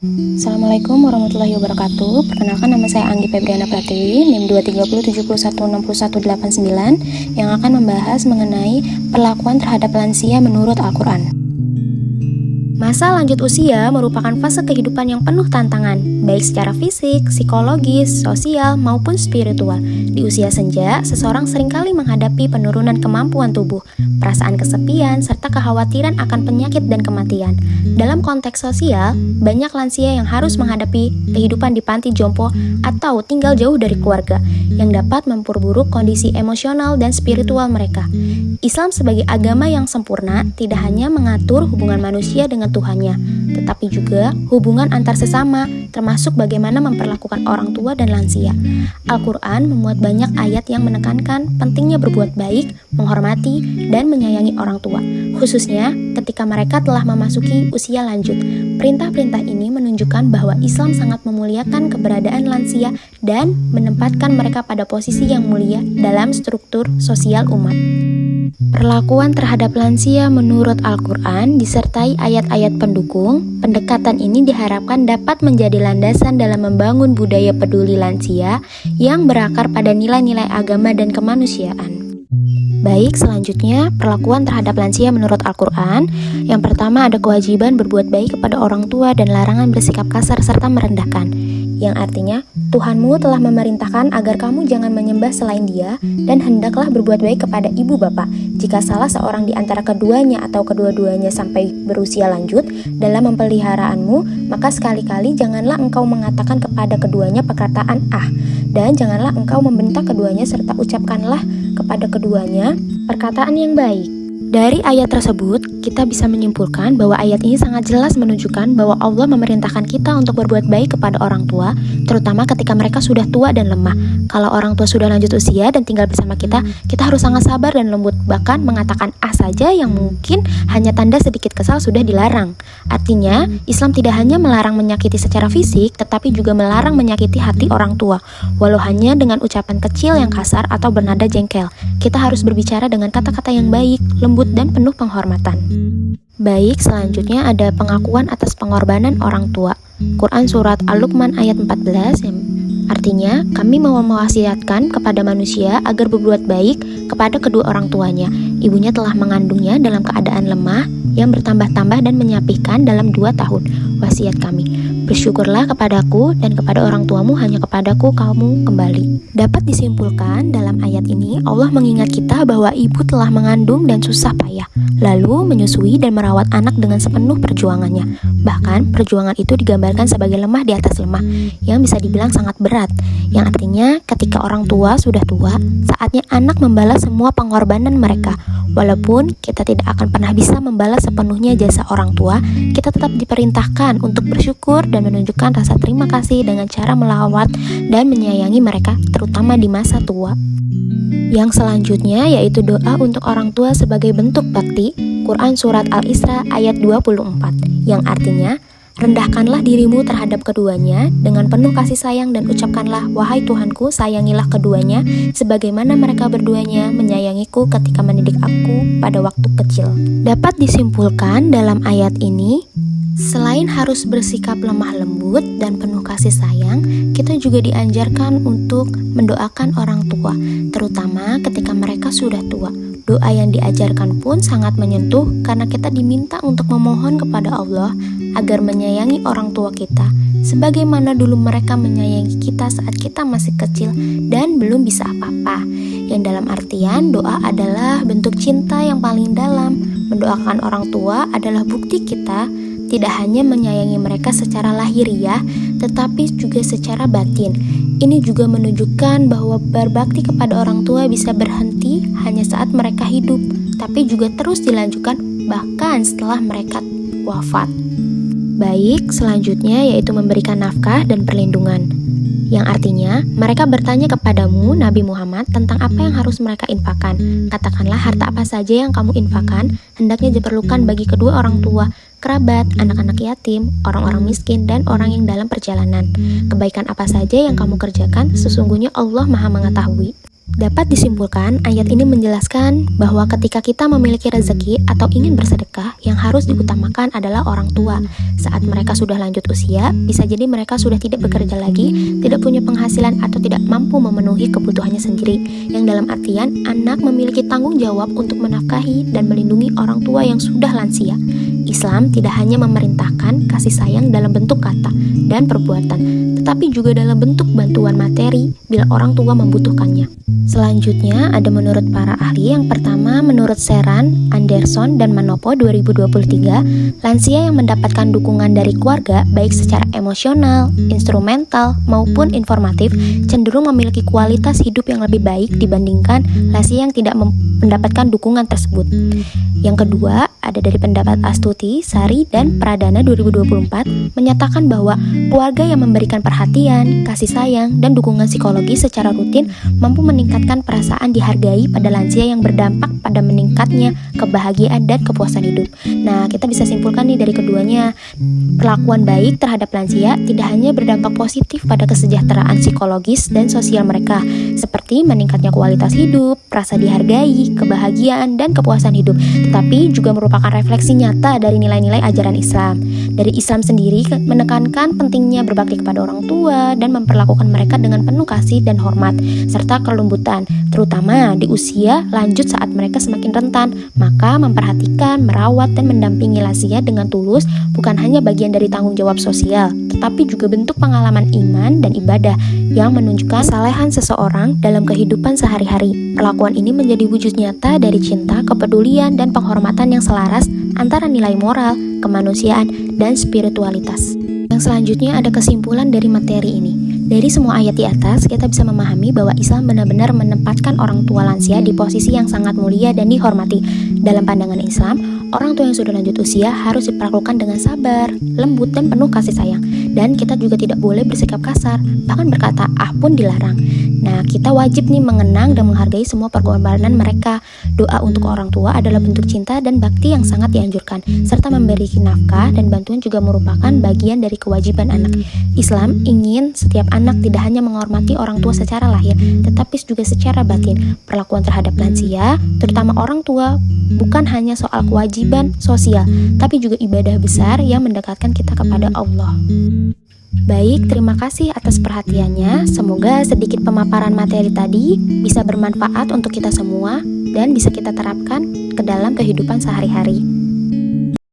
Assalamualaikum warahmatullahi wabarakatuh. Perkenalkan, nama saya Anggi Febriana Pratiwi, NIM 23070161189, yang akan membahas mengenai perlakuan terhadap lansia menurut Al-Quran. Masa lanjut usia merupakan fase kehidupan yang penuh tantangan, baik secara fisik, psikologis, sosial, maupun spiritual. Di usia senja, seseorang seringkali menghadapi penurunan kemampuan tubuh, perasaan kesepian, serta kekhawatiran akan penyakit dan kematian. Dalam konteks sosial, banyak lansia yang harus menghadapi kehidupan di panti jompo atau tinggal jauh dari keluarga, yang dapat memperburuk kondisi emosional dan spiritual mereka. Islam sebagai agama yang sempurna tidak hanya mengatur hubungan manusia dengan Tuhannya, tetapi juga hubungan antar sesama, termasuk bagaimana memperlakukan orang tua dan lansia. Al-Quran memuat banyak ayat yang menekankan pentingnya berbuat baik, menghormati, dan menyayangi orang tua, khususnya ketika mereka telah memasuki usia lanjut. Perintah-perintah ini menunjukkan bahwa Islam sangat memuliakan keberadaan lansia dan menempatkan mereka pada posisi yang mulia dalam struktur sosial umat. Perlakuan terhadap lansia menurut Al-Quran disertai ayat-ayat pendukung. Pendekatan ini diharapkan dapat menjadi landasan dalam membangun budaya peduli lansia yang berakar pada nilai-nilai agama dan kemanusiaan. Baik, selanjutnya perlakuan terhadap lansia menurut Al-Quran. Yang pertama, ada kewajiban berbuat baik kepada orang tua dan larangan bersikap kasar serta merendahkan, yang artinya Tuhanmu telah memerintahkan agar kamu jangan menyembah selain Dia, dan hendaklah berbuat baik kepada ibu bapak. Jika salah seorang di antara keduanya atau kedua-duanya sampai berusia lanjut dalam memeliharaanmu, maka sekali-kali janganlah engkau mengatakan kepada keduanya perkataan dan janganlah engkau membentak keduanya, serta ucapkanlah kepada keduanya perkataan yang baik. Dari ayat tersebut, kita bisa menyimpulkan bahwa ayat ini sangat jelas menunjukkan bahwa Allah memerintahkan kita untuk berbuat baik kepada orang tua, terutama ketika mereka sudah tua dan lemah. Kalau orang tua sudah lanjut usia dan tinggal bersama kita harus sangat sabar dan lembut, bahkan mengatakan saja yang mungkin hanya tanda sedikit kesal sudah dilarang. Artinya, Islam tidak hanya melarang menyakiti secara fisik, tetapi juga melarang menyakiti hati orang tua, walau hanya dengan ucapan kecil yang kasar atau bernada jengkel. Kita harus berbicara dengan kata-kata yang baik, lembut, dan penuh penghormatan. Baik, selanjutnya ada pengakuan atas pengorbanan orang tua. Quran Surat Al-Luqman ayat 14 yang artinya, kami mau mewasiatkan kepada manusia agar berbuat baik kepada kedua orang tuanya. Ibunya telah mengandungnya dalam keadaan lemah yang bertambah-tambah dan menyapihkan dalam 2 tahun. Wasiat kami, bersyukurlah kepadaku dan kepada orang tuamu, hanya kepadaku kamu kembali. Dapat disimpulkan dalam ayat ini, Allah mengingat kita bahwa ibu telah mengandung dan susah payah, lalu menyusui dan merawat anak dengan sepenuh perjuangannya. Bahkan perjuangan itu digambarkan sebagai lemah di atas lemah, yang bisa dibilang sangat berat, yang artinya ketika orang tua sudah tua, saatnya anak membalas semua pengorbanan mereka. Walaupun kita tidak akan pernah bisa membalas sepenuhnya jasa orang tua, kita tetap diperintahkan untuk bersyukur dan menunjukkan rasa terima kasih dengan cara melawat dan menyayangi mereka, terutama di masa tua. Yang selanjutnya yaitu doa untuk orang tua sebagai bentuk bakti. Quran Surat Al-Isra ayat 24, yang artinya, rendahkanlah dirimu terhadap keduanya dengan penuh kasih sayang dan ucapkanlah, wahai Tuhanku, sayangilah keduanya sebagaimana mereka berduanya menyayangiku ketika mendidik aku pada waktu kecil. Dapat disimpulkan dalam ayat ini, selain harus bersikap lemah lembut dan penuh kasih sayang, kita juga dianjarkan untuk mendoakan orang tua, terutama ketika mereka sudah tua. Doa yang diajarkan pun sangat menyentuh karena kita diminta untuk memohon kepada Allah agar menyayangi orang tua kita sebagaimana dulu mereka menyayangi kita saat kita masih kecil dan belum bisa apa-apa. Yang dalam artian doa adalah bentuk cinta yang paling dalam. Mendoakan orang tua adalah bukti kita tidak hanya menyayangi mereka secara lahiriah, tetapi juga secara batin. Ini juga menunjukkan bahwa berbakti kepada orang tua bisa berhenti hanya saat mereka hidup, tapi juga terus dilanjutkan bahkan setelah mereka wafat. Baik, selanjutnya yaitu memberikan nafkah dan perlindungan, yang artinya mereka bertanya kepadamu, Nabi Muhammad, tentang apa yang harus mereka infakkan. Katakanlah harta apa saja yang kamu infakkan hendaknya diperlukan bagi kedua orang tua, kerabat, anak-anak yatim, orang-orang miskin, dan orang yang dalam perjalanan. Kebaikan apa saja yang kamu kerjakan, sesungguhnya Allah Maha mengetahui. Dapat disimpulkan, ayat ini menjelaskan bahwa ketika kita memiliki rezeki atau ingin bersedekah, yang harus diutamakan adalah orang tua. Saat mereka sudah lanjut usia, bisa jadi mereka sudah tidak bekerja lagi, tidak punya penghasilan atau tidak mampu memenuhi kebutuhannya sendiri. Yang dalam artian, anak memiliki tanggung jawab untuk menafkahi dan melindungi orang tua yang sudah lansia. Islam tidak hanya memerintahkan kasih sayang dalam bentuk kata dan perbuatan, tetapi juga dalam bentuk bantuan materi bila orang tua membutuhkannya. Selanjutnya ada menurut para ahli. Yang pertama menurut Sheran, Anderson, dan Manopo 2023, lansia yang mendapatkan dukungan dari keluarga baik secara emosional, instrumental, maupun informatif cenderung memiliki kualitas hidup yang lebih baik dibandingkan lansia yang tidak mendapatkan dukungan tersebut. Yang kedua ada dari pendapat Astuti, Sari, dan Pradana 2024 menyatakan bahwa keluarga yang memberikan perhatian, kasih sayang, dan dukungan psikologis secara rutin mampu meningkatkan perasaan dihargai pada lansia yang berdampak pada meningkatnya kebahagiaan dan kepuasan hidup. Nah, kita bisa simpulkan nih dari keduanya, perlakuan baik terhadap lansia tidak hanya berdampak positif pada kesejahteraan psikologis dan sosial mereka, seperti meningkatnya kualitas hidup, rasa dihargai, kebahagiaan, dan kepuasan hidup, tetapi juga merupakan refleksi nyata dari nilai-nilai ajaran Islam. Dari Islam sendiri menekankan pentingnya berbakti kepada orang tua dan memperlakukan mereka dengan penuh kasih dan hormat, serta kelembutan, terutama di usia lanjut saat mereka semakin rentan. Maka memperhatikan, merawat, dan mendampingi lansia dengan tulus bukan hanya bagian dari tanggung jawab sosial, tetapi juga bentuk pengalaman iman dan ibadah yang menunjukkan kesalehan seseorang dalam kehidupan sehari-hari. Perlakuan ini menjadi wujud nyata dari cinta, kepedulian, dan penghormatan yang selaras antara nilai moral, kemanusiaan, dan spiritualitas. Yang selanjutnya ada kesimpulan dari materi ini. Dari semua ayat di atas, kita bisa memahami bahwa Islam benar-benar menempatkan orang tua lansia di posisi yang sangat mulia dan dihormati. Dalam pandangan Islam, orang tua yang sudah lanjut usia harus diperlakukan dengan sabar, lembut, dan penuh kasih sayang. Dan kita juga tidak boleh bersikap kasar, bahkan berkata ah pun dilarang. Nah, kita wajib nih mengenang dan menghargai semua pengorbanan mereka. Doa untuk orang tua adalah bentuk cinta dan bakti yang sangat dianjurkan, serta memberi nafkah dan bantuan juga merupakan bagian dari kewajiban anak. Islam ingin setiap anak tidak hanya menghormati orang tua secara lahir, tetapi juga secara batin. Perlakuan terhadap lansia, terutama orang tua, bukan hanya soal kewajiban sosial, tapi juga ibadah besar yang mendekatkan kita kepada Allah. Baik, terima kasih atas perhatiannya. Semoga sedikit pemaparan materi tadi bisa bermanfaat untuk kita semua dan bisa kita terapkan ke dalam kehidupan sehari-hari.